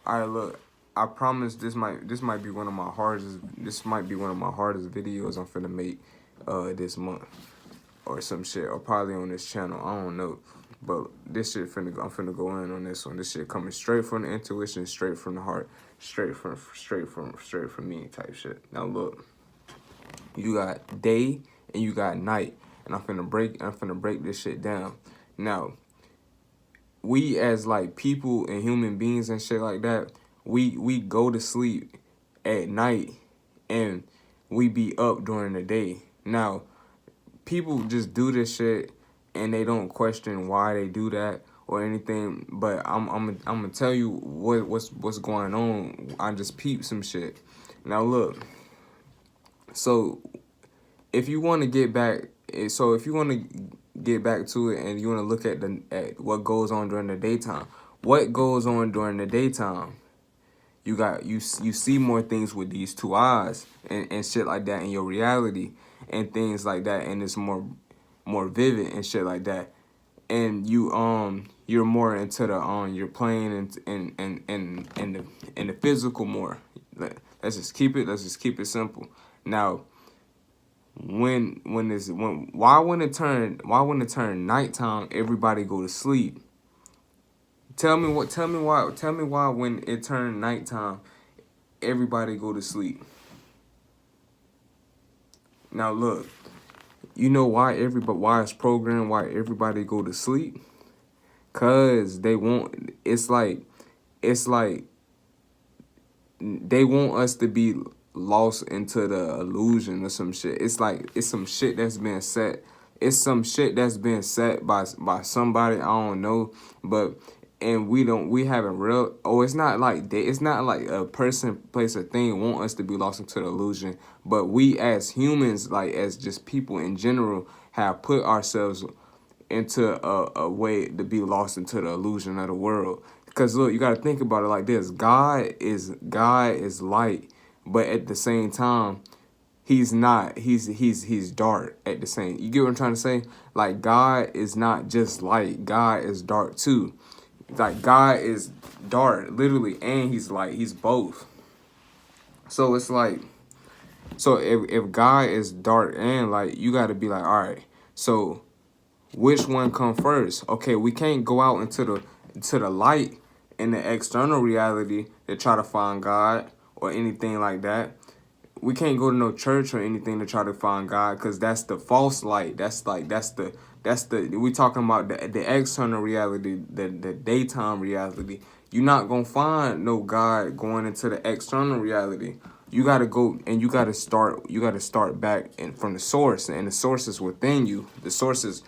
All right, look. I promise this might be one of my hardest. This might be one of my hardest videos I'm finna make, this month or some shit, or probably on this channel. I don't know, but this shit I'm finna go in on this one. This shit coming straight from the intuition, straight from the heart, straight from me type shit. Now look, you got day and you got night, and I'm finna break this shit down. Now, we as like people and human beings and shit like that, we go to sleep at night and we be up during the day. Now, people just do this shit and they don't question why they do that or anything. But I'm gonna tell you what's going on. I just peeped some shit. Now look, so if you want to get back, if you want to get back to it and you want to look at what goes on during the daytime, what goes on during the daytime? You see more things with these two eyes and shit like that in your reality and things like that, and it's more vivid and shit like that. And you're more into the you're playing in the physical more. Let's just keep it simple. Now, why when it turn nighttime, everybody go to sleep? Tell me why when it turned nighttime, everybody go to sleep. Now look, you know why it's programmed, why everybody go to sleep? Cause it's like they want us to be lost into the illusion or some shit. It's like it's some shit that's been set. It's some shit that's been set by somebody, I don't know, but and we haven't real. Oh, it's not like a person, place, or thing want us to be lost into the illusion. But we as humans, like as just people in general, have put ourselves into a way to be lost into the illusion of the world. Because look, you got to think about it like this: God is light, but at the same time, he's not. He's dark at the same. You get what I'm trying to say? Like God is not just light. God is dark too. Like God is dark, literally, and he's light. He's both. So it's like, so if God is dark and light, you got to be like, all right. So which one come first? Okay, we can't go out into the light in the external reality to try to find God or anything like that. We can't go to no church or anything to try to find God, because that's the false light. That's the we talking about the external reality, the daytime reality. You're not gonna find no God going into the external reality. You gotta go and you gotta start back and from the source, and the source is within you. The source is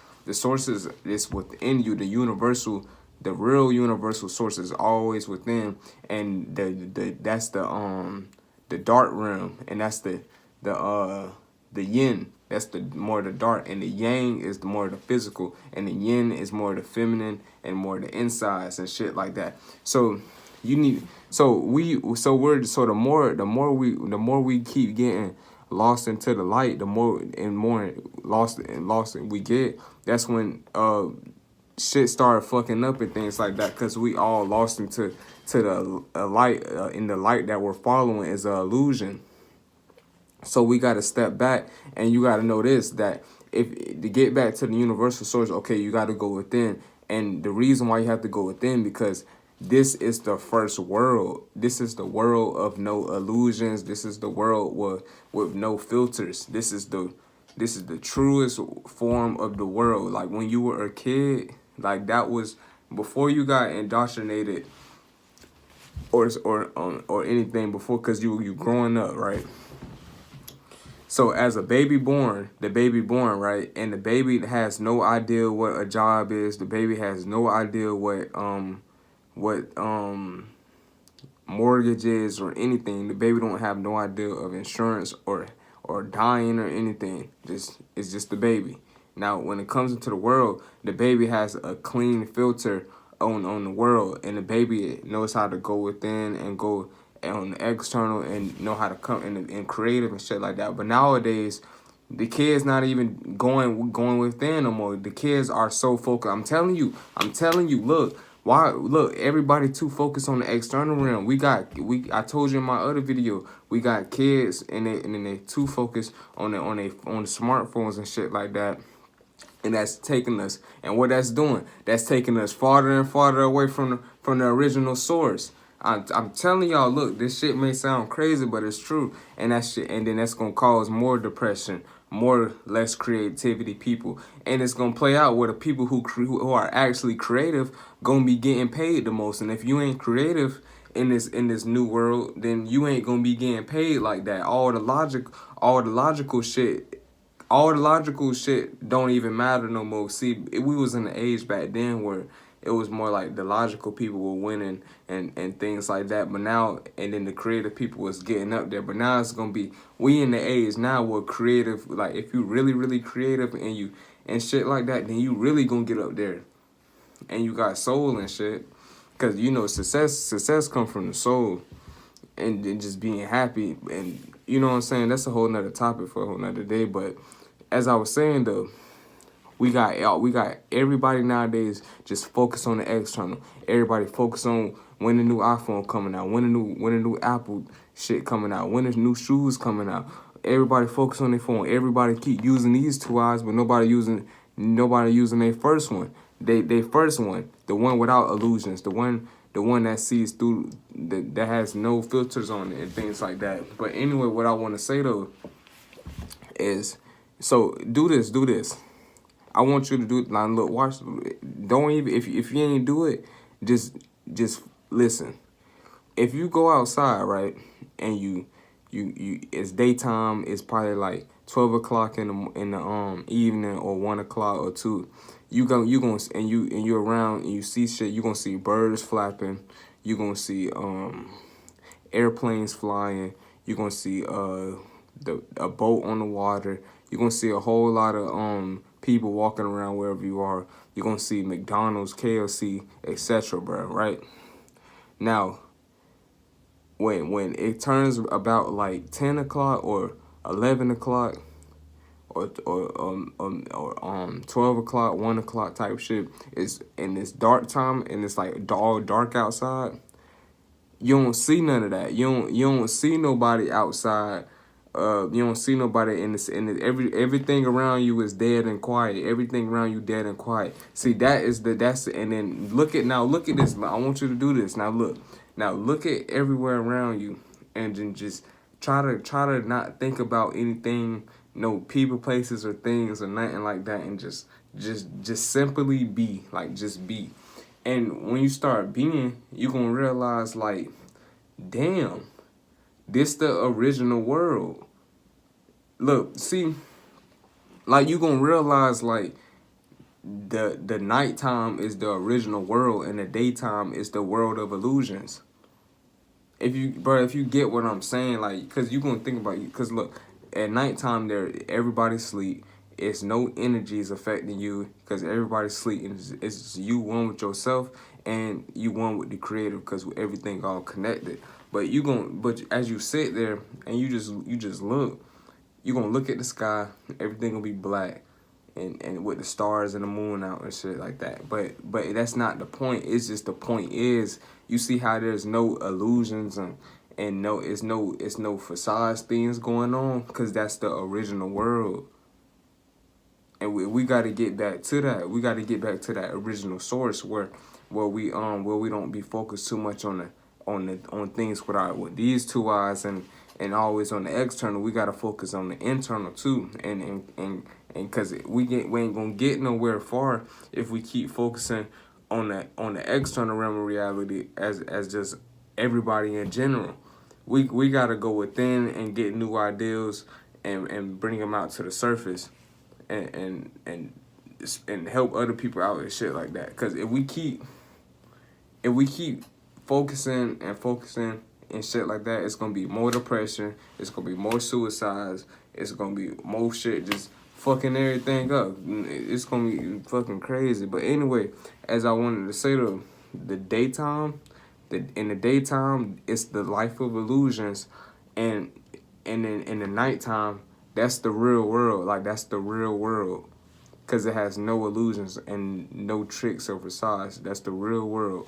within you. The real universal source is always within, and that's the dark realm, and that's the yin. That's the more the dark, and the yang is the more the physical, and the yin is more the feminine and more the insides and shit like that. So you need the more we keep getting lost into the light, the more lost we get. That's when shit started fucking up and things like that, because we all lost into the light, in the light that we're following is an illusion. So we got to step back, and you got to know this, that if to get back to the universal source, okay, you got to go within. And the reason why you have to go within, because this is the first world. This is the world of no illusions. This is the world with no filters. This is the truest form of the world. Like when you were a kid, like that was before you got indoctrinated or anything before, because you growing up, right? So as a the baby born, right, and the baby has no idea what a job is. The baby has no idea what mortgages or anything. The baby don't have no idea of insurance or dying or anything. It's just the baby. Now, when it comes into the world, the baby has a clean filter on the world, and the baby knows how to go within and go on the external and know how to come in creative and shit like that. But nowadays, the kids not even going within no more. The kids are so focused. I'm telling you. Look, Why? Look, everybody too focused on the external realm. I told you in my other video, we got kids and then they too focused on the smartphones and shit like that. And that's taking us, and what that's doing, that's taking us farther and farther away from the original source. I'm telling y'all, look, this shit may sound crazy, but it's true. And that shit, and then that's gonna cause more depression, more less creativity people, and it's gonna play out where the people who are actually creative gonna be getting paid the most. And if you ain't creative in this new world, then you ain't gonna be getting paid like that. All the logical shit don't even matter no more. See, we was in the age back then where it was more like the logical people were winning and things like that. But now, and then the creative people was getting up there. But now it's gonna be, we in the age now where creative, like if you really, really creative and shit like that, then you really gonna get up there. And you got soul and shit. Cause you know success come from the soul and just being happy. And you know what I'm saying? That's a whole nother topic for a whole nother day. But as I was saying though, we got everybody nowadays just focus on the external. Everybody focus on when the new iPhone coming out, when the new Apple shit coming out, when the new shoes coming out. Everybody focus on their phone. Everybody keep using these two eyes, but nobody using their first one. They first one, the one without illusions, the one that sees through, that has no filters on it and things like that. But anyway, what I want to say though is, so do this. I want you to do it. Now look, watch. Don't even, if you ain't do it, just listen. If you go outside, right, and you it's daytime, it's probably like 12 o'clock in the evening, or 1 o'clock or 2. You're around and you see shit. You gonna see birds flapping. You gonna see airplanes flying. You gonna see a boat on the water. You're gonna see a whole lot of people walking around wherever you are. You're gonna see McDonald's, KFC, etc., bro, right? Now, when it turns about like 10 o'clock or 11 o'clock or 12 o'clock, 1 o'clock type shit, is in this dark time and it's like all dark outside, you don't see none of that. You don't see nobody outside. You don't see nobody in this. Everything around you is dead and quiet. Everything around you dead and quiet. See, and then look at this. I want you to do this. Now look at everywhere around you, and then just try to not think about anything, no people, places, or things, or nothing like that, and just simply be, like, just be. And when you start being, you gonna realize, like, damn, this the original world. Look, see, like, you gonna realize, like, the nighttime is the original world and the daytime is the world of illusions. If you get what I'm saying, like, cause you gonna think about, cause look, at nighttime everybody sleep. It's no energies affecting you because everybody's sleep, and it's you one with yourself and you one with the creator, because everything all connected. But as you sit there and you just look, you gonna look at the sky, everything gonna be black, and with the stars and the moon out and shit like that. But that's not the point. It's just, the point is, you see how there's no illusions and no, it's no facade things going on, because that's the original world. And we got to get back to that. We got to get back to that original source where we don't be focused too much on things with these two eyes and always on the external. We got to focus on the internal too. And because we ain't gonna get nowhere far if we keep focusing on the external realm of reality as just everybody in general. We got to go within and get new ideals and bring them out to the surface. And help other people out and shit like that. Because if we keep focusing and shit like that, it's gonna be more depression. It's gonna be more suicides. It's gonna be more shit just fucking everything up. It's gonna be fucking crazy. But anyway, as I wanted to say though, in the daytime, it's the life of illusions, and in the nighttime, that's the real world. Like, that's the real world. because it has no illusions and no tricks or facades. That's the real world.